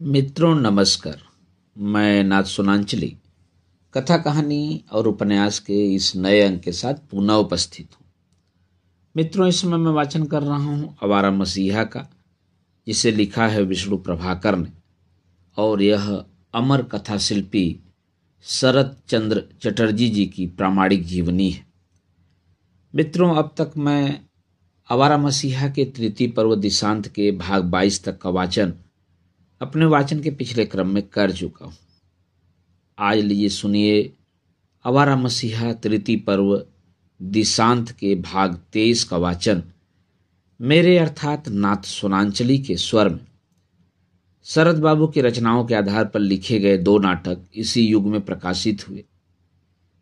मित्रों नमस्कार। मैं नाथ सोनांचली कथा कहानी और उपन्यास के इस नए अंक के साथ पुनः उपस्थित हूँ। मित्रों, इस समय मैं वाचन कर रहा हूँ आवारा मसीहा का, जिसे लिखा है विष्णु प्रभाकर ने, और यह अमर कथा शिल्पी शरत चंद्र चटर्जी जी की प्रामाणिक जीवनी है। मित्रों, अब तक मैं आवारा मसीहा के तृतीय पर्व दिशांत के भाग 22 तक का वाचन अपने वाचन के पिछले क्रम में कर चुका हूं। आज लीजिए सुनिए आवारा मसीहा तृतीय पर्व दिशांत के भाग 23 का वाचन मेरे अर्थात नाथ सोनांचली के स्वर में। शरद बाबू की रचनाओं के आधार पर लिखे गए 2 नाटक इसी युग में प्रकाशित हुए।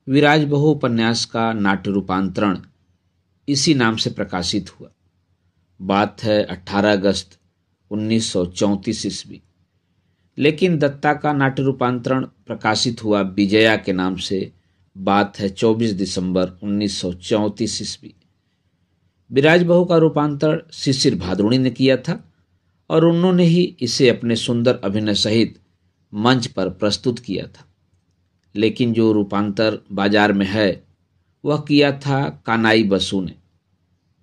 विराज बहू उपन्यास का नाट्य रूपांतरण इसी नाम से प्रकाशित हुआ। बात है 18 अगस्त 1934 ईस्वी। लेकिन दत्ता का नाट्य रूपांतरण प्रकाशित हुआ विजया के नाम से। बात है 24 दिसंबर 1934 ईस्वी। विराज बहू का रूपांतरण शिशिर भादुड़ी ने किया था और उन्होंने ही इसे अपने सुंदर अभिनय सहित मंच पर प्रस्तुत किया था। लेकिन जो रूपांतर बाजार में है वह किया था कानाई बसु ने।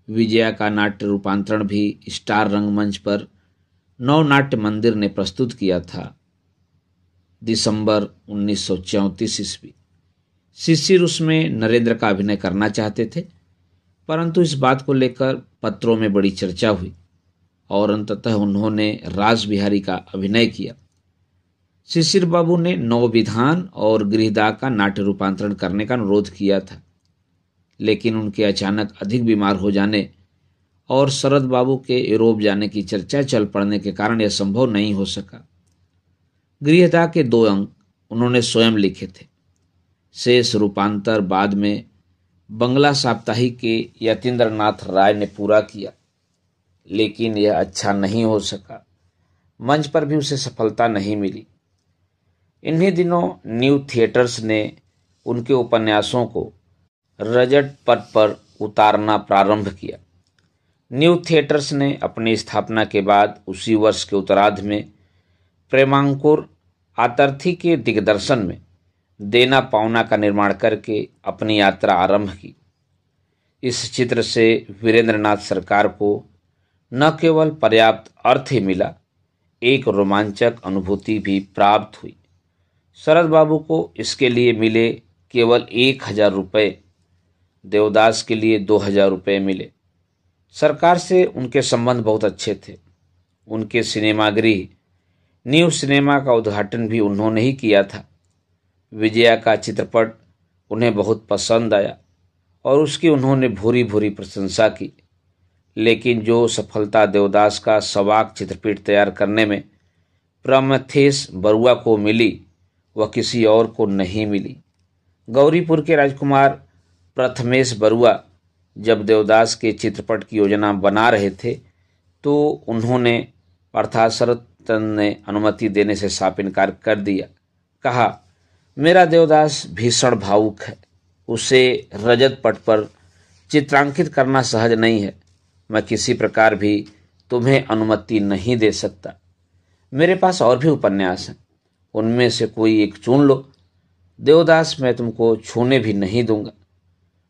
विजया का नाट्य रूपांतरण भी स्टार रंगमंच पर नव नाट्य मंदिर ने प्रस्तुत किया था दिसंबर 1934 ईस्वी। शिशिर उसमें नरेंद्र का अभिनय करना चाहते थे, परंतु इस बात को लेकर पत्रों में बड़ी चर्चा हुई और अंततः उन्होंने रास बिहारी का अभिनय किया। शिशिर बाबू ने नवविधान और गृहदाह का नाट्य रूपांतरण करने का अनुरोध किया था, लेकिन उनके अचानक अधिक बीमार हो जाने और शरद बाबू के यूरोप जाने की चर्चा चल पड़ने के कारण यह संभव नहीं हो सका। गृहदाह के 2 अंक उन्होंने स्वयं लिखे थे। शेष रूपांतर बाद में बंगला साप्ताहिक के यतीन्द्र नाथ राय ने पूरा किया, लेकिन यह अच्छा नहीं हो सका। मंच पर भी उसे सफलता नहीं मिली। इन्हीं दिनों न्यू थिएटर्स ने उनके उपन्यासों को रजत पट पर उतारना प्रारंभ किया। न्यू थिएटर्स ने अपनी स्थापना के बाद उसी वर्ष के उत्तरार्ध में प्रेमांकुर आतर्थी के दिग्दर्शन में देना पावना का निर्माण करके अपनी यात्रा आरंभ की। इस चित्र से वीरेंद्रनाथ सरकार को न केवल पर्याप्त अर्थ ही मिला, एक रोमांचक अनुभूति भी प्राप्त हुई। शरद बाबू को इसके लिए मिले केवल 1000 रुपये, देवदास के लिए 2000 रुपये मिले। सरकार से उनके संबंध बहुत अच्छे थे। उनके सिनेमागृह न्यू सिनेमा का उद्घाटन भी उन्होंने ही किया था। विजया का चित्रपट उन्हें बहुत पसंद आया और उसकी उन्होंने भूरी भूरी प्रशंसा की। लेकिन जो सफलता देवदास का सवाक चित्रपट तैयार करने में प्रमथेश बरुआ को मिली, वह किसी और को नहीं मिली। गौरीपुर के राजकुमार प्रथमेश बरुआ जब देवदास के चित्रपट की योजना बना रहे थे तो उन्होंने अर्थात शरद चंद्र ने अनुमति देने से साफ इनकार कर दिया। कहा, मेरा देवदास भीषण भावुक है, उसे रजत पट पर चित्रांकित करना सहज नहीं है। मैं किसी प्रकार भी तुम्हें अनुमति नहीं दे सकता। मेरे पास और भी उपन्यास हैं, उनमें से कोई एक चुन लो। देवदास मैं तुमको छूने भी नहीं दूंगा।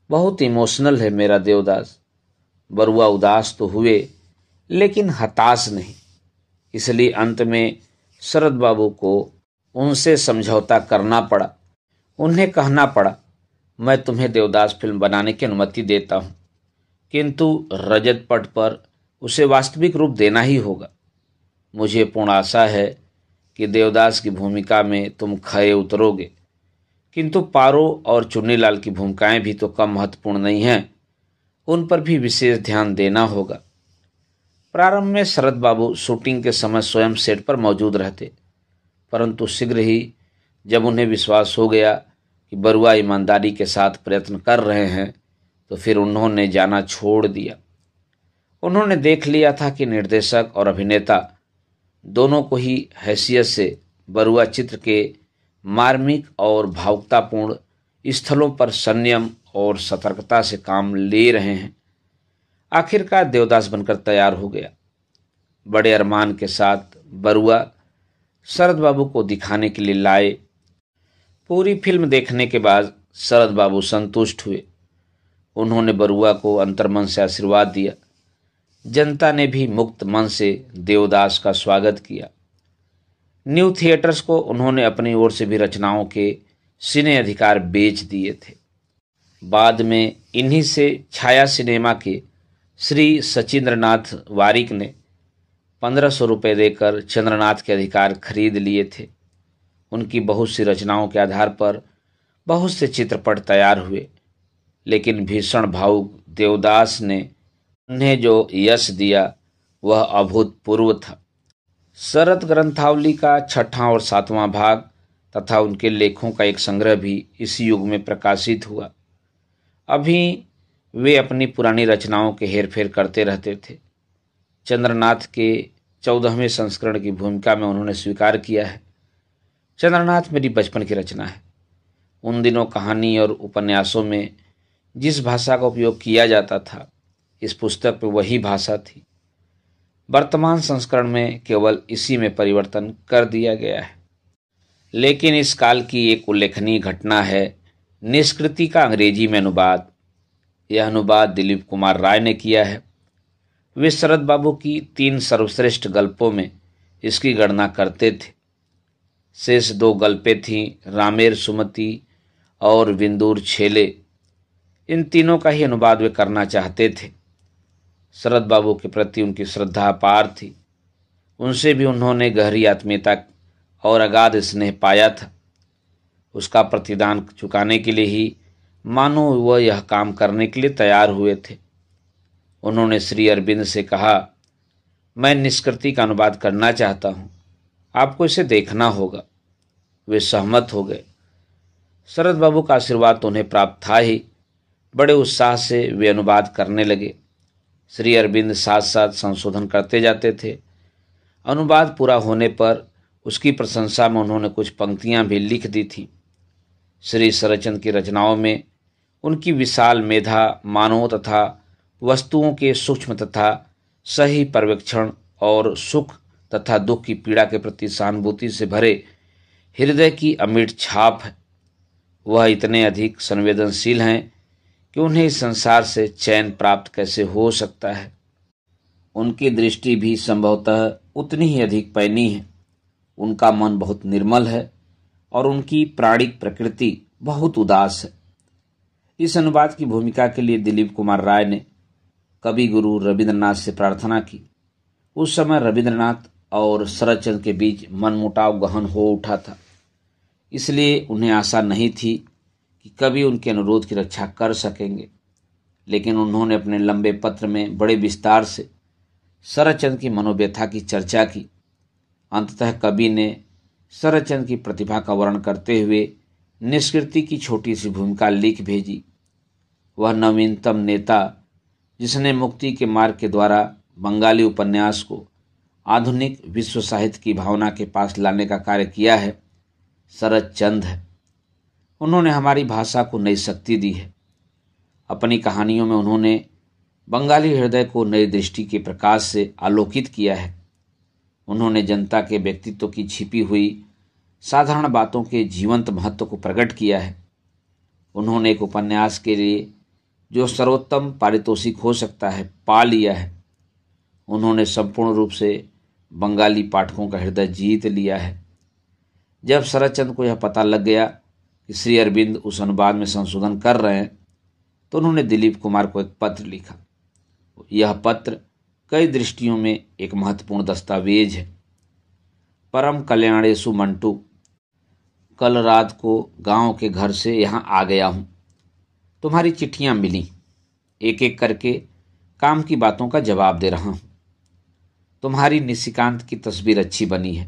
बहुत इमोशनल है मेरा देवदास। बरुआ उदास तो हुए लेकिन हताश नहीं। इसलिए अंत में शरद बाबू को उनसे समझौता करना पड़ा। उन्हें कहना पड़ा, मैं तुम्हें देवदास फिल्म बनाने की अनुमति देता हूँ, किंतु रजत पट पर उसे वास्तविक रूप देना ही होगा। मुझे पूर्ण आशा है कि देवदास की भूमिका में तुम खरे उतरोगे, किंतु पारो और चुन्नीलाल की भूमिकाएं भी तो कम महत्वपूर्ण नहीं हैं, उन पर भी विशेष ध्यान देना होगा। प्रारंभ में शरद बाबू शूटिंग के समय स्वयं सेट पर मौजूद रहते, परंतु शीघ्र ही जब उन्हें विश्वास हो गया कि बरुआ ईमानदारी के साथ प्रयत्न कर रहे हैं, तो फिर उन्होंने जाना छोड़ दिया। उन्होंने देख लिया था कि निर्देशक और अभिनेता दोनों को ही हैसियत से बरुआ चित्र के मार्मिक और भावुकतापूर्ण स्थलों पर संयम और सतर्कता से काम ले रहे हैं। आखिरकार देवदास बनकर तैयार हो गया। बड़े अरमान के साथ बरुआ शरद बाबू को दिखाने के लिए लाए। पूरी फिल्म देखने के बाद शरद बाबू संतुष्ट हुए। उन्होंने बरुआ को अंतर्मन से आशीर्वाद दिया। जनता ने भी मुक्त मन से देवदास का स्वागत किया। न्यू थिएटर्स को उन्होंने अपनी ओर से भी रचनाओं के सिने अधिकार बेच दिए थे। बाद में इन्हीं से छाया सिनेमा के श्री सचिंद्रनाथ वारिक ने 1500 रुपये देकर चंद्रनाथ के अधिकार खरीद लिए थे। उनकी बहुत सी रचनाओं के आधार पर बहुत से चित्रपट तैयार हुए, लेकिन भीषण भावुक देवदास ने उन्हें जो यश दिया वह अभूतपूर्व था। शरद ग्रंथावली का 6वां और 7वां भाग तथा उनके लेखों का एक संग्रह भी इसी युग में प्रकाशित हुआ। अभी वे अपनी पुरानी रचनाओं के हेरफेर करते रहते थे। चंद्रनाथ के 14वें संस्करण की भूमिका में उन्होंने स्वीकार किया है, चंद्रनाथ मेरी बचपन की रचना है। उन दिनों कहानी और उपन्यासों में जिस भाषा का उपयोग किया जाता था, इस पुस्तक में वही भाषा थी। वर्तमान संस्करण में केवल इसी में परिवर्तन कर दिया गया है। लेकिन इस काल की एक उल्लेखनीय घटना है निष्कृति का अंग्रेजी में अनुवाद। यह अनुवाद दिलीप कुमार राय ने किया है। वे शरद बाबू की 3 सर्वश्रेष्ठ गल्पों में इसकी गणना करते थे। शेष 2 गल्पें थीं रामेर सुमति और विंदूर छेले। इन तीनों का ही अनुवाद वे करना चाहते थे। शरद बाबू के प्रति उनकी श्रद्धा अपार थी। उनसे भी उन्होंने गहरी आत्मीयता और अगाध स्नेह पाया था। उसका प्रतिदान चुकाने के लिए ही मानो वह यह काम करने के लिए तैयार हुए थे। उन्होंने श्री अरविंद से कहा, मैं निष्कृति का अनुवाद करना चाहता हूँ, आपको इसे देखना होगा। वे सहमत हो गए। शरद बाबू का आशीर्वाद तो उन्हें प्राप्त था ही। बड़े उत्साह से वे अनुवाद करने लगे। श्री अरविंद साथ साथ संशोधन करते जाते थे। अनुवाद पूरा होने पर उसकी प्रशंसा में उन्होंने कुछ पंक्तियां भी लिख दी थी। श्री शरदचंद्र की रचनाओं में उनकी विशाल मेधा, मानवों तथा वस्तुओं के सूक्ष्म तथा सही पर्यवेक्षण और सुख तथा दुख की पीड़ा के प्रति सहानुभूति से भरे हृदय की अमिट छाप है। वह इतने अधिक संवेदनशील हैं कि उन्हें इस संसार से चैन प्राप्त कैसे हो सकता है। उनकी दृष्टि भी संभवतः उतनी ही अधिक पैनी है। उनका मन बहुत निर्मल है और उनकी प्राणिक प्रकृति बहुत उदास है। इस अनुवाद की भूमिका के लिए दिलीप कुमार राय ने कवि गुरु रविंद्रनाथ से प्रार्थना की। उस समय रविंद्रनाथ और शरदचंद्र के बीच मनमुटाव गहन हो उठा था, इसलिए उन्हें आशा नहीं थी कि कवि उनके अनुरोध की रक्षा कर सकेंगे। लेकिन उन्होंने अपने लंबे पत्र में बड़े विस्तार से शरदचंद्र की मनोव्यथा की चर्चा की। अंततः कवि ने शरदचंद्र की प्रतिभा का वर्णन करते हुए निष्कृति की छोटी सी भूमिका लिख भेजी। वह नवीनतम नेता जिसने मुक्ति के मार्ग के द्वारा बंगाली उपन्यास को आधुनिक विश्व साहित्य की भावना के पास लाने का कार्य किया है, शरदचंद्र है। उन्होंने हमारी भाषा को नई शक्ति दी है। अपनी कहानियों में उन्होंने बंगाली हृदय को नई दृष्टि के प्रकाश से आलोकित किया है। उन्होंने जनता के व्यक्तित्व की छिपी हुई साधारण बातों के जीवंत महत्व को प्रकट किया है। उन्होंने एक उपन्यास के लिए जो सर्वोत्तम पारितोषिक हो सकता है पा लिया है। उन्होंने संपूर्ण रूप से बंगाली पाठकों का हृदय जीत लिया है। जब शरदचंद्र को यह पता लग गया कि श्री अरविंद उस अनुवाद में संशोधन कर रहे हैं, तो उन्होंने दिलीप कुमार को एक पत्र लिखा। यह पत्र कई दृष्टियों में एक महत्वपूर्ण दस्तावेज है। परम कल्याणेशु मंटू, कल रात को गांव के घर से यहाँ आ गया हूँ। तुम्हारी चिट्ठियाँ मिली, एक एक करके काम की बातों का जवाब दे रहा हूँ। तुम्हारी निशिकांत की तस्वीर अच्छी बनी है।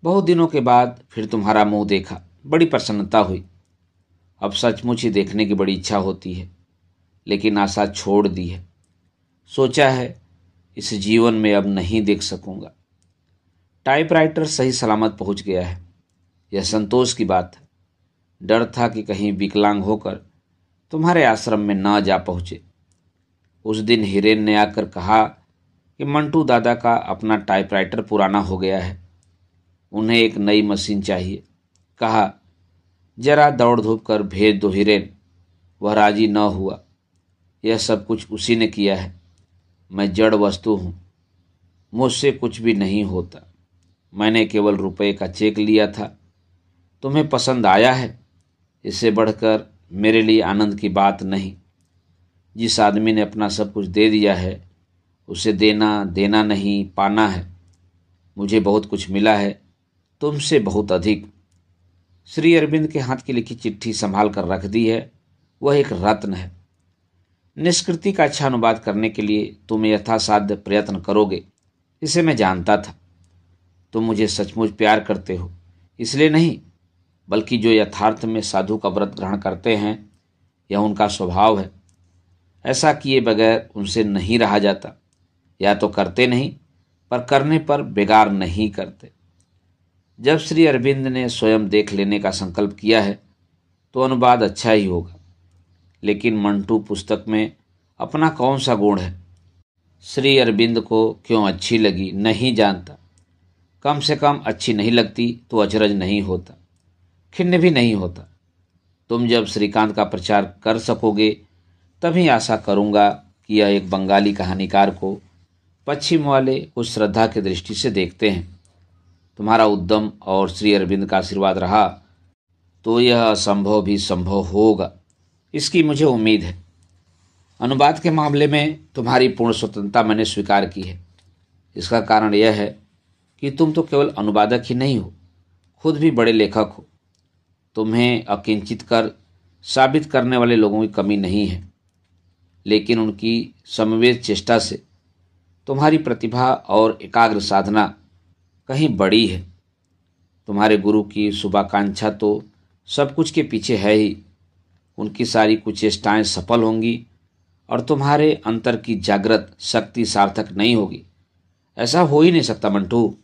बहुत दिनों के बाद फिर तुम्हारा मुंह देखा, बड़ी प्रसन्नता हुई। अब सचमुच ही देखने की बड़ी इच्छा होती है, लेकिन आशा छोड़ दी है। सोचा है इस जीवन में अब नहीं देख सकूंगा। टाइपराइटर सही सलामत पहुंच गया है, यह संतोष की बात है। डर था कि कहीं विकलांग होकर तुम्हारे आश्रम में न जा पहुंचे। उस दिन हिरेन ने आकर कहा कि मंटू दादा का अपना टाइपराइटर पुराना हो गया है। उन्हें एक नई मशीन चाहिए। कहा, जरा दौड़ धूप कर भेज दो हिरेन। वह राजी न हुआ। यह सब कुछ उसी ने किया है। मैं जड़ वस्तु हूँ, मुझसे कुछ भी नहीं होता। मैंने केवल रुपए का चेक लिया था। तुम्हें पसंद आया है, इससे बढ़कर मेरे लिए आनंद की बात नहीं। जिस आदमी ने अपना सब कुछ दे दिया है उसे देना देना नहीं, पाना है। मुझे बहुत कुछ मिला है, तुमसे बहुत अधिक। श्री अरविंद के हाथ की लिखी चिट्ठी संभाल कर रख दी है। वह एक रत्न है। निष्कृति का अच्छा अनुवाद करने के लिए तुम यथासाध्य प्रयत्न करोगे, इसे मैं जानता था। तुम मुझे सचमुच प्यार करते हो, इसलिए नहीं, बल्कि जो यथार्थ में साधु का व्रत ग्रहण करते हैं, यह उनका स्वभाव है। ऐसा किए बगैर उनसे नहीं रहा जाता। या तो करते नहीं, पर करने पर बेगार नहीं करते। जब श्री अरविंद ने स्वयं देख लेने का संकल्प किया है तो अनुवाद अच्छा ही होगा। लेकिन मंटू पुस्तक में अपना कौन सा गुण है? श्री अरविंद को क्यों अच्छी लगी नहीं जानता। कम से कम अच्छी नहीं लगती तो अचरज नहीं होता, खिन्न भी नहीं होता। तुम जब श्रीकांत का प्रचार कर सकोगे तभी आशा करूंगा कि यह एक बंगाली कहानीकार को पश्चिम वाले कुछ श्रद्धा की दृष्टि से देखते हैं। तुम्हारा उद्यम और श्री अरविंद का आशीर्वाद रहा तो यह असंभव भी संभव होगा, इसकी मुझे उम्मीद है। अनुवाद के मामले में तुम्हारी पूर्ण स्वतंत्रता मैंने स्वीकार की है। इसका कारण यह है कि तुम तो केवल अनुवादक ही नहीं हो, खुद भी बड़े लेखक हो। तुम्हें अकिंचित कर साबित करने वाले लोगों की कमी नहीं है, लेकिन उनकी समवेत चेष्टा से तुम्हारी प्रतिभा और एकाग्र साधना कहीं बड़ी है। तुम्हारे गुरु की शुभाकांक्षा तो सब कुछ के पीछे है ही। उनकी सारी कुचेष्टाएं सफल होंगी और तुम्हारे अंतर की जागृत शक्ति सार्थक नहीं होगी। ऐसा हो ही नहीं सकता मंटू।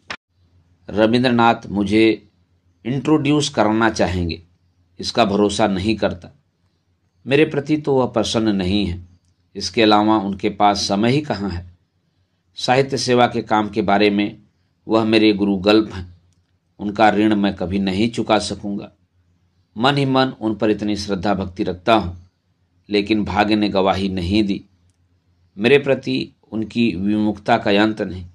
रविंद्रनाथ मुझे इंट्रोड्यूस करना चाहेंगे, इसका भरोसा नहीं करता। मेरे प्रति तो वह प्रसन्न नहीं है। इसके अलावा उनके पास समय ही कहाँ है। साहित्य सेवा के काम के बारे में वह मेरे गुरु गल्प हैं। उनका ऋण मैं कभी नहीं चुका सकूंगा। मन ही मन उन पर इतनी श्रद्धा भक्ति रखता हूँ, लेकिन भाग्य ने गवाही नहीं दी। मेरे प्रति उनकी विमुखता का अंत नहीं,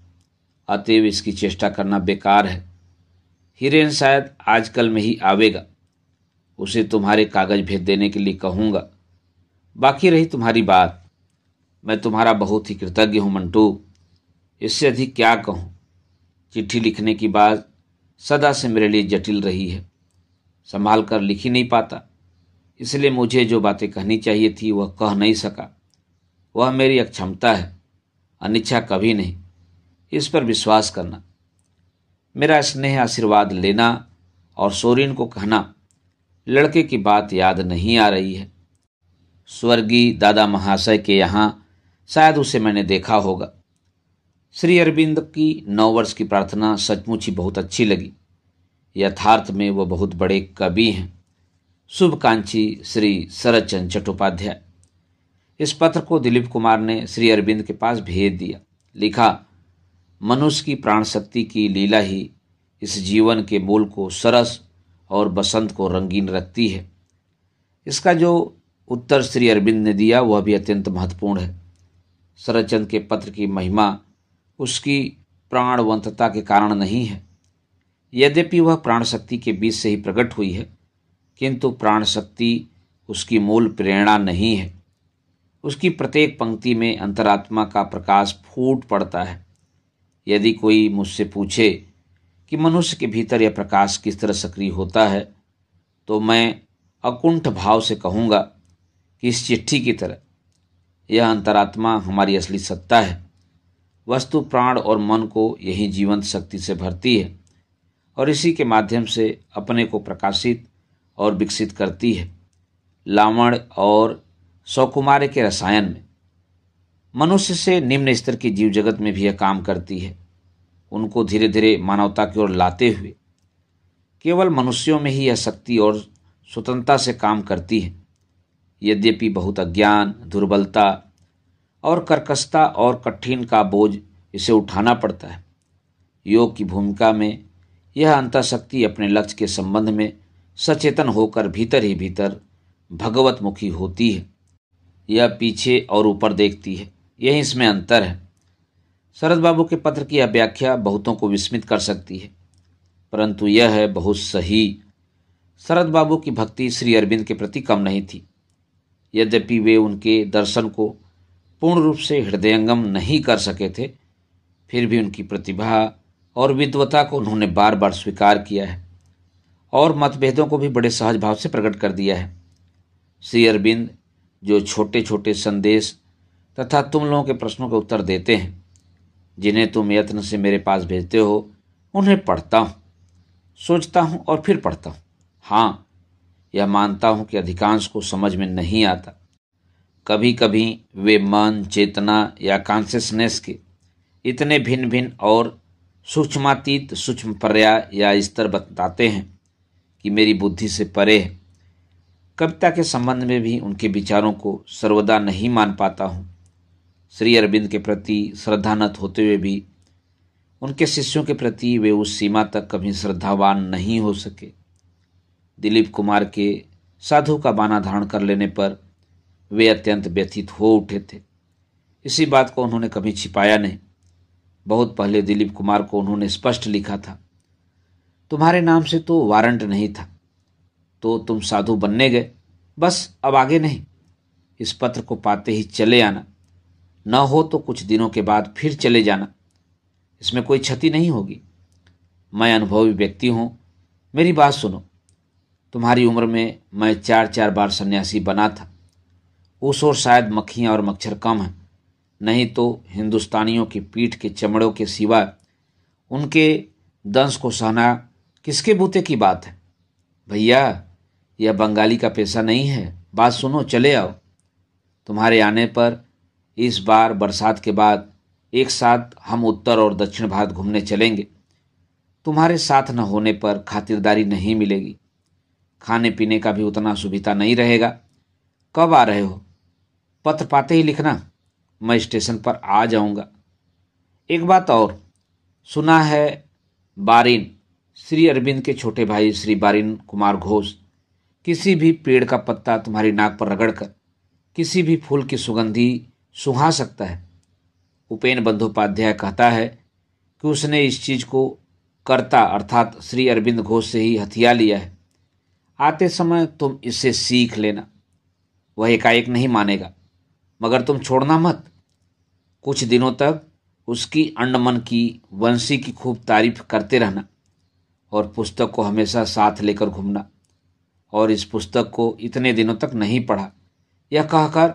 अतएव इसकी चेष्टा करना बेकार है। हिरेन शायद आजकल में ही आवेगा। उसे तुम्हारे कागज भेज देने के लिए कहूँगा। बाकी रही तुम्हारी बात, मैं तुम्हारा बहुत ही कृतज्ञ हूँ मंटू। इससे अधिक क्या कहूँ। चिट्ठी लिखने की बात सदा से मेरे लिए जटिल रही है। संभाल कर लिख ही नहीं पाता, इसलिए मुझे जो बातें कहनी चाहिए थी वह कह नहीं सका। वह मेरी अक्षमता है, अनिच्छा कभी नहीं। इस पर विश्वास करना। मेरा स्नेह आशीर्वाद लेना और सोरिन को कहना, लड़के की बात याद नहीं आ रही है। स्वर्गीय दादा महाशय के यहाँ शायद उसे मैंने देखा होगा। श्री अरविंद की 9 वर्ष की प्रार्थना सचमुच ही बहुत अच्छी लगी। यथार्थ में वह बहुत बड़े कवि हैं। शुभकांक्षी श्री शरदचंद्र चट्टोपाध्याय। इस पत्र को दिलीप कुमार ने श्री अरविंद के पास भेज दिया। लिखा, मनुष्य की प्राण शक्ति की लीला ही इस जीवन के मूल को सरस और बसंत को रंगीन रखती है। इसका जो उत्तर श्री अरविंद ने दिया वह भी अत्यंत महत्वपूर्ण है। शरदचंद्र के पत्र की महिमा उसकी प्राणवंतता के कारण नहीं है। यद्यपि वह प्राण शक्ति के बीच से ही प्रकट हुई है, किंतु प्राण शक्ति उसकी मूल प्रेरणा नहीं है। उसकी प्रत्येक पंक्ति में अंतरात्मा का प्रकाश फूट पड़ता है। यदि कोई मुझसे पूछे कि मनुष्य के भीतर यह प्रकाश किस तरह सक्रिय होता है, तो मैं अकुंठ भाव से कहूँगा कि इस चिट्ठी की तरह। यह अंतरात्मा हमारी असली सत्ता है। वस्तु प्राण और मन को यही जीवंत शक्ति से भरती है और इसी के माध्यम से अपने को प्रकाशित और विकसित करती है। लावण्य और सौकुमार्य के रसायन में मनुष्य से निम्न स्तर की जीव जगत में भी यह काम करती है, उनको धीरे धीरे मानवता की ओर लाते हुए। केवल मनुष्यों में ही यह शक्ति और स्वतंत्रता से काम करती है। यद्यपि बहुत अज्ञान, दुर्बलता और कर्कशता और कठिन का बोझ इसे उठाना पड़ता है। योग की भूमिका में यह अंतःशक्ति अपने लक्ष्य के संबंध में सचेतन होकर भीतर ही भीतर भगवतमुखी होती है। यह पीछे और ऊपर देखती है, यही इसमें अंतर है। शरद बाबू के पत्र की यह व्याख्या बहुतों को विस्मित कर सकती है, परंतु यह है बहुत सही। शरद बाबू की भक्ति श्री अरविंद के प्रति कम नहीं थी। यद्यपि वे उनके दर्शन को पूर्ण रूप से हृदयंगम नहीं कर सके थे, फिर भी उनकी प्रतिभा और विद्वता को उन्होंने बार बार स्वीकार किया है और मतभेदों को भी बड़े सहज भाव से प्रकट कर दिया है। श्री अरविंद जो छोटे छोटे संदेश तथा तुम लोगों के प्रश्नों के उत्तर देते हैं, जिन्हें तुम यत्न से मेरे पास भेजते हो, उन्हें पढ़ता हूँ, सोचता हूँ और फिर पढ़ता हूँ। हाँ, यह मानता हूँ कि अधिकांश को समझ में नहीं आता। कभी कभी वे मन, चेतना या कॉन्शियसनेस के इतने भिन्न भिन्न और सूक्ष्मातीत सूक्ष्म पर्याय या स्तर बताते हैं कि मेरी बुद्धि से परे है। कविता के संबंध में भी उनके विचारों को सर्वदा नहीं मान पाता हूँ। श्री अरविंद के प्रति श्रद्धानत होते हुए भी उनके शिष्यों के प्रति वे उस सीमा तक कभी श्रद्धावान नहीं हो सके। दिलीप कुमार के साधु का बाना धारण कर लेने पर वे अत्यंत व्यथित हो उठे थे। इसी बात को उन्होंने कभी छिपाया नहीं। बहुत पहले दिलीप कुमार को उन्होंने स्पष्ट लिखा था, तुम्हारे नाम से तो वारंट नहीं था, तो तुम साधु बनने गए, बस अब आगे नहीं। इस पत्र को पाते ही चले आना, न हो तो कुछ दिनों के बाद फिर चले जाना, इसमें कोई क्षति नहीं होगी। मैं अनुभवी व्यक्ति हूँ, मेरी बात सुनो। तुम्हारी उम्र में मैं 4-4 बार सन्यासी बना था। उस ओर शायद मक्खियाँ और मच्छर कम हैं, नहीं तो हिंदुस्तानियों की पीठ के चमड़ों के सिवा उनके दंश को सहना किसके बूते की बात है। भैया, यह बंगाली का पेशा नहीं है, बात सुनो, चले आओ। तुम्हारे आने पर इस बार बरसात के बाद एक साथ हम उत्तर और दक्षिण भारत घूमने चलेंगे। तुम्हारे साथ न होने पर खातिरदारी नहीं मिलेगी, खाने पीने का भी उतना सुविधा नहीं रहेगा। कब आ रहे हो? पत्र पाते ही लिखना, मैं स्टेशन पर आ जाऊंगा। एक बात और, सुना है बारिन, श्री अरविंद के छोटे भाई श्री बारिन कुमार घोष, किसी भी पेड़ का पत्ता तुम्हारी नाक पर रगड़कर किसी भी फूल की सुगंधी सुहा सकता है। उपेन बंदोपाध्याय कहता है कि उसने इस चीज को कर्ता अर्थात श्री अरविंद घोष से ही हथिया लिया है। आते समय तुम इससे सीख लेना। वह एकाएक नहीं मानेगा, मगर तुम छोड़ना मत। कुछ दिनों तक उसकी अंडमन की वंशी की खूब तारीफ करते रहना और पुस्तक को हमेशा साथ लेकर घूमना। और इस पुस्तक को इतने दिनों तक नहीं पढ़ा, यह कहकर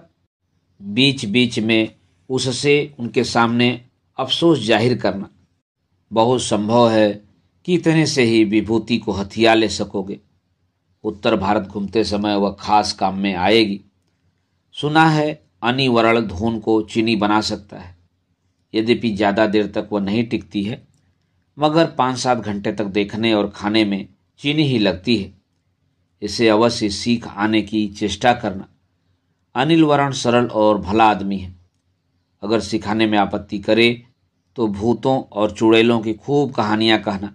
बीच बीच में उससे उनके सामने अफसोस जाहिर करना। बहुत संभव है कि इतने से ही विभूति को हथिया ले सकोगे। उत्तर भारत घूमते समय वह खास काम में आएगी। सुना है अनिवरण धून को चीनी बना सकता है। यद्यपि ज़्यादा देर तक वह नहीं टिकती है, मगर 5-7 घंटे तक देखने और खाने में चीनी ही लगती है। इसे अवश्य सीख आने की चेष्टा करना। अनिल वरण सरल और भला आदमी है। अगर सिखाने में आपत्ति करे तो भूतों और चुड़ैलों की खूब कहानियां कहना।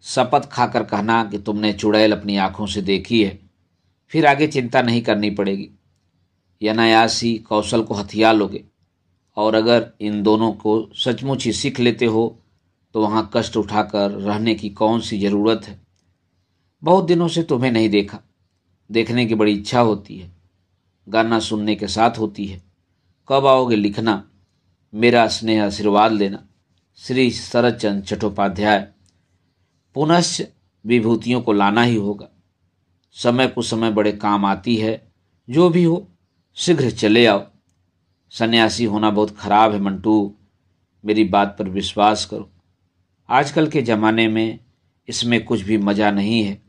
शपथ खाकर कहना कि तुमने चुड़ैल अपनी आंखों से देखी है, फिर आगे चिंता नहीं करनी पड़ेगी। अनायास ही कौशल को हथिया लोगे। और अगर इन दोनों को सचमुच ही सीख लेते हो तो वहाँ कष्ट उठाकर रहने की कौन सी ज़रूरत है। बहुत दिनों से तुम्हें नहीं देखा, देखने की बड़ी इच्छा होती है, गाना सुनने के साथ होती है। कब आओगे लिखना, मेरा स्नेह आशीर्वाद लेना। श्री शरदचंद्र चट्टोपाध्याय। पुनश्च विभूतियों को लाना ही होगा, समय कुछ समय बड़े काम आती है। जो भी हो शीघ्र चले आओ। सन्यासी होना बहुत खराब है मंटू, मेरी बात पर विश्वास करो। आजकल के ज़माने में इसमें कुछ भी मज़ा नहीं है।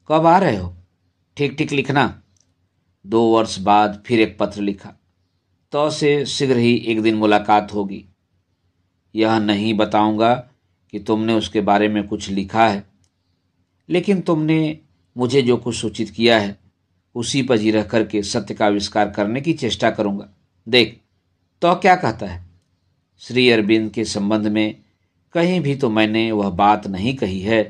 कब आ रहे हो? ठीक ठीक लिखना। 2 वर्ष बाद फिर एक पत्र लिखा, तो से शीघ्र ही एक दिन मुलाकात होगी। यह नहीं बताऊंगा कि तुमने उसके बारे में कुछ लिखा है, लेकिन तुमने मुझे जो कुछ सूचित किया है उसी पर जी रह करके सत्य का आविष्कार करने की चेष्टा करूंगा। देख तो क्या कहता है। श्री अरविंद के संबंध में कहीं भी तो मैंने वह बात नहीं कही है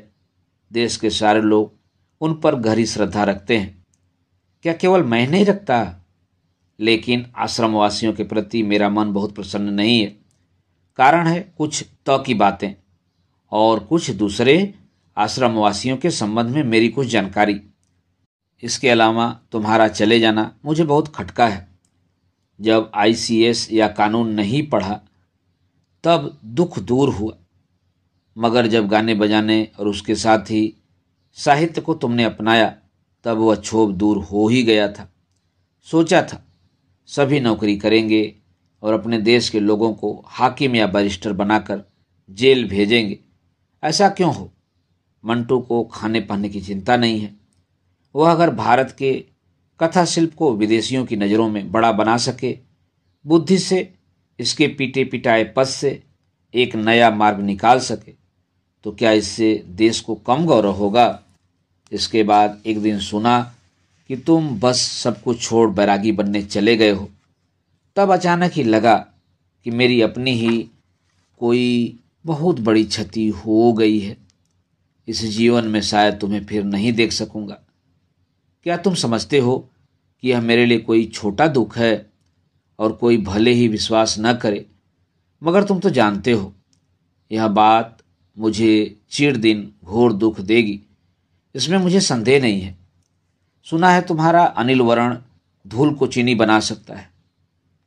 देश के सारे लोग उन पर गहरी श्रद्धा रखते हैं। क्या केवल मैं नहीं रखता? लेकिन आश्रमवासियों के प्रति मेरा मन बहुत प्रसन्न नहीं है। कारण है कुछ तो की बातें और कुछ दूसरे आश्रमवासियों के संबंध में मेरी कुछ जानकारी। इसके अलावा तुम्हारा चले जाना मुझे बहुत खटका है। जब आईसीएस या कानून नहीं पढ़ा तब दुख दूर हुआ, मगर जब गाने बजाने और उसके साथ ही साहित्य को तुमने अपनाया तब वह क्षोभ दूर हो ही गया था। सोचा था सभी नौकरी करेंगे और अपने देश के लोगों को हाकिम या बैरिस्टर बनाकर जेल भेजेंगे। ऐसा क्यों हो? मंटू को खाने पहनने की चिंता नहीं है। वह अगर भारत के कथा शिल्प को विदेशियों की नज़रों में बड़ा बना सके, बुद्धि से इसके पीटे पिटाए पद से एक नया मार्ग निकाल सके, तो क्या इससे देश को कम गौरव होगा? इसके बाद एक दिन सुना कि तुम बस सब कुछ छोड़ बैरागी बनने चले गए हो। तब अचानक ही लगा कि मेरी अपनी ही कोई बहुत बड़ी क्षति हो गई है। इस जीवन में शायद तुम्हें फिर नहीं देख सकूंगा। क्या तुम समझते हो कि यह मेरे लिए कोई छोटा दुख है? और कोई भले ही विश्वास न करे, मगर तुम तो जानते हो यह बात मुझे चिर दिन घोर दुख देगी, इसमें मुझे संदेह नहीं है। सुना है तुम्हारा अनिल वरण धूल को चीनी बना सकता है।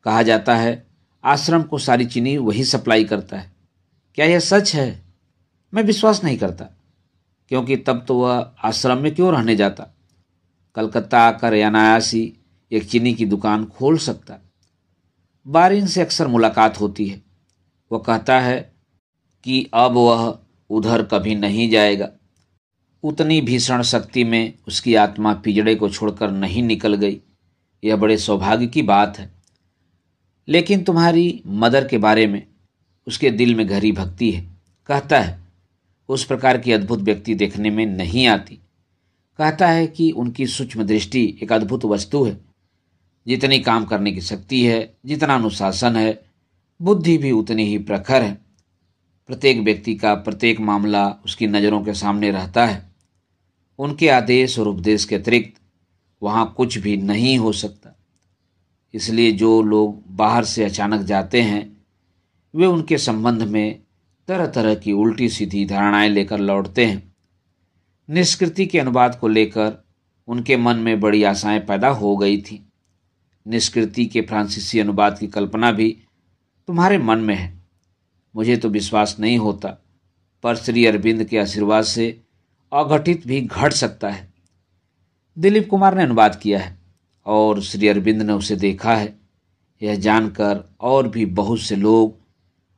कहा जाता है आश्रम को सारी चीनी वही सप्लाई करता है। क्या यह सच है? मैं विश्वास नहीं करता, क्योंकि तब तो वह आश्रम में क्यों रहने जाता? कलकत्ता आकर अनायासी एक चीनी की दुकान खोल सकता। बारिन से अक्सर मुलाकात होती है। वह कहता है कि अब वह उधर कभी नहीं जाएगा। उतनी भीषण शक्ति में उसकी आत्मा पिंजड़े को छोड़कर नहीं निकल गई। यह बड़े सौभाग्य की बात है। लेकिन तुम्हारी मदर के बारे में उसके दिल में गहरी भक्ति है। कहता है उस प्रकार की अद्भुत व्यक्ति देखने में नहीं आती। कहता है कि उनकी सूक्ष्म दृष्टि एक अद्भुत वस्तु है। जितनी काम करने की शक्ति है, जितना अनुशासन है, बुद्धि भी उतनी ही प्रखर है। प्रत्येक व्यक्ति का प्रत्येक मामला उसकी नज़रों के सामने रहता है। उनके आदेश और उपदेश के अतिरिक्त वहाँ कुछ भी नहीं हो सकता। इसलिए जो लोग बाहर से अचानक जाते हैं वे उनके संबंध में तरह तरह की उल्टी सीधी धारणाएं लेकर लौटते हैं। निष्कृति के अनुवाद को लेकर उनके मन में बड़ी आशाएं पैदा हो गई थी। निष्कृति के फ्रांसीसी अनुवाद की कल्पना भी तुम्हारे मन में है। मुझे तो विश्वास नहीं होता, पर श्री अरविंद के आशीर्वाद से अघटित भी घट सकता है। दिलीप कुमार ने अनुवाद किया है और श्री अरविंद ने उसे देखा है। यह जानकर और भी बहुत से लोग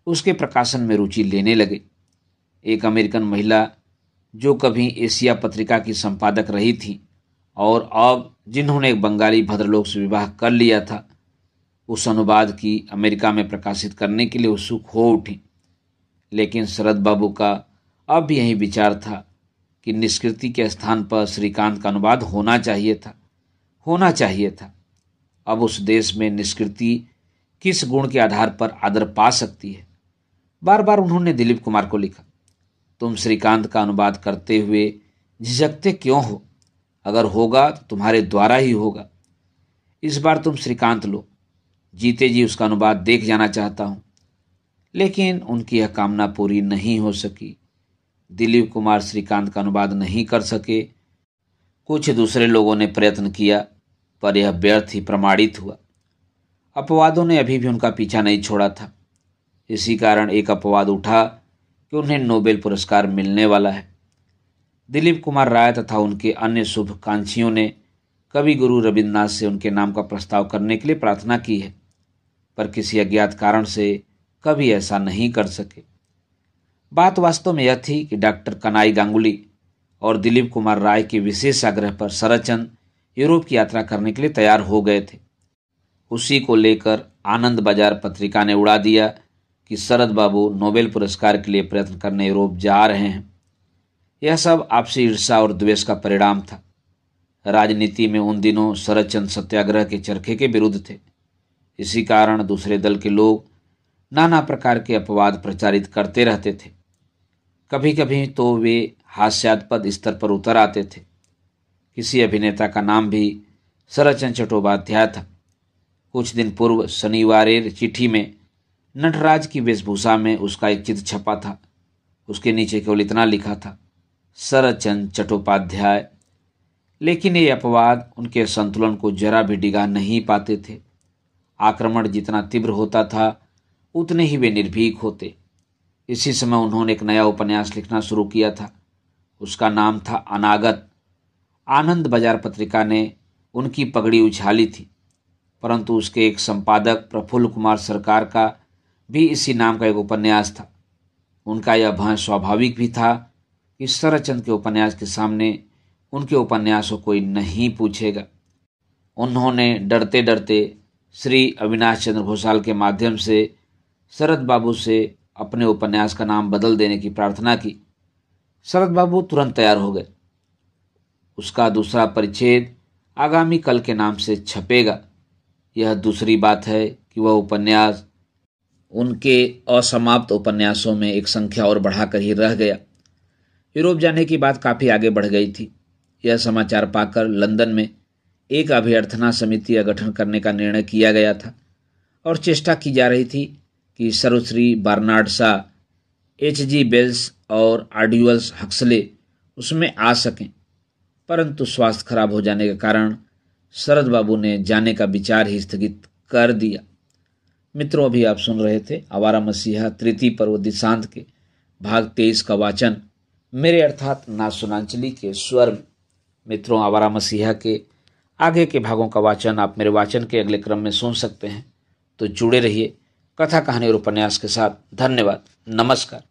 उसके प्रकाशन में रुचि लेने लगे। एक अमेरिकन महिला जो कभी एशिया पत्रिका की संपादक रही थी और अब जिन्होंने एक बंगाली भद्रलोक से विवाह कर लिया था, उस अनुवाद की अमेरिका में प्रकाशित करने के लिए उत्सुक हो उठी। लेकिन शरद बाबू का अब भी यही विचार था कि निष्कृति के स्थान पर श्रीकांत का अनुवाद होना चाहिए था। अब उस देश में निष्कृति किस गुण के आधार पर आदर पा सकती है? बार बार उन्होंने दिलीप कुमार को लिखा, तुम श्रीकांत का अनुवाद करते हुए झिझकते क्यों हो? अगर होगा तो तुम्हारे द्वारा ही होगा। इस बार तुम श्रीकांत लो। जीते जी उसका अनुवाद देख जाना चाहता हूँ। लेकिन उनकी यह कामना पूरी नहीं हो सकी। दिलीप कुमार श्रीकांत का अनुवाद नहीं कर सके। कुछ दूसरे लोगों ने प्रयत्न किया, पर यह व्यर्थ ही प्रमाणित हुआ। अपवादों ने अभी भी उनका पीछा नहीं छोड़ा था। इसी कारण एक अपवाद उठा कि उन्हें नोबेल पुरस्कार मिलने वाला है। दिलीप कुमार राय तथा उनके अन्य शुभकांक्षियों ने कवि गुरु रविन्द्रनाथ से उनके नाम का प्रस्ताव करने के लिए प्रार्थना की है, पर किसी अज्ञात कारण से कभी ऐसा नहीं कर सके। बात वास्तव में यह थी कि डॉक्टर कनाई गांगुली और दिलीप कुमार राय के विशेष आग्रह पर शरदचंद्र यूरोप की यात्रा करने के लिए तैयार हो गए थे। उसी को लेकर आनंद बाजार पत्रिका ने उड़ा दिया कि शरद बाबू नोबेल पुरस्कार के लिए प्रयत्न करने यूरोप जा रहे हैं। यह सब आपसी ईर्ष्या और द्वेष का परिणाम था। राजनीति में उन दिनों शरदचंद्र सत्याग्रह के चरखे के विरुद्ध थे। इसी कारण दूसरे दल के लोग नाना प्रकार के अपवाद प्रचारित करते रहते थे। कभी कभी तो वे हास्यास्पद स्तर पर उतर आते थे। किसी अभिनेता का नाम भी शरदचंद्र चट्टोपाध्याय था। कुछ दिन पूर्व शनिवारेर चिट्ठी में नटराज की वेशभूषा में उसका एक चित्र छपा था। उसके नीचे केवल इतना लिखा था, शरदचंद्र चट्टोपाध्याय। लेकिन ये अपवाद उनके संतुलन को जरा भी डिगा नहीं पाते थे। आक्रमण जितना तीव्र होता था उतने ही वे निर्भीक होते। इसी समय उन्होंने एक नया उपन्यास लिखना शुरू किया था। उसका नाम था अनागत। आनंद बाजार पत्रिका ने उनकी पगड़ी उछाली थी, परंतु उसके एक संपादक प्रफुल्ल कुमार सरकार का भी इसी नाम का एक उपन्यास था। उनका यह भय स्वाभाविक भी था कि शरदचंद्र के उपन्यास के सामने उनके उपन्यास को कोई नहीं पूछेगा। उन्होंने डरते डरते श्री अविनाश चंद्र घोषाल के माध्यम से शरद बाबू से अपने उपन्यास का नाम बदल देने की प्रार्थना की। शरद बाबू तुरंत तैयार हो गए। उसका दूसरा परिच्छेद आगामी कल के नाम से छपेगा। यह दूसरी बात है कि वह उपन्यास उनके असमाप्त उपन्यासों में एक संख्या और बढ़ाकर ही रह गया। यूरोप जाने की बात काफ़ी आगे बढ़ गई थी। यह समाचार पाकर लंदन में एक अभ्यर्थना समिति का गठन करने का निर्णय किया गया था और चेष्टा की जा रही थी कि सर्वश्री बर्नार्ड शॉ, H.G. वेल्स और आर्ड्यूअस हक्सले उसमें आ सकें, परंतु स्वास्थ्य खराब हो जाने के कारण शरद बाबू ने जाने का विचार ही स्थगित कर दिया। मित्रों, अभी आप सुन रहे थे आवारा मसीहा तृतीय पर्व दिशांत के भाग 23 का वाचन मेरे अर्थात नाथ सुनांचली के स्वर में। मित्रों, आवारा मसीहा के आगे के भागों का वाचन आप मेरे वाचन के अगले क्रम में सुन सकते हैं। तो जुड़े रहिए कथा, कहानी और उपन्यास के साथ। धन्यवाद। नमस्कार।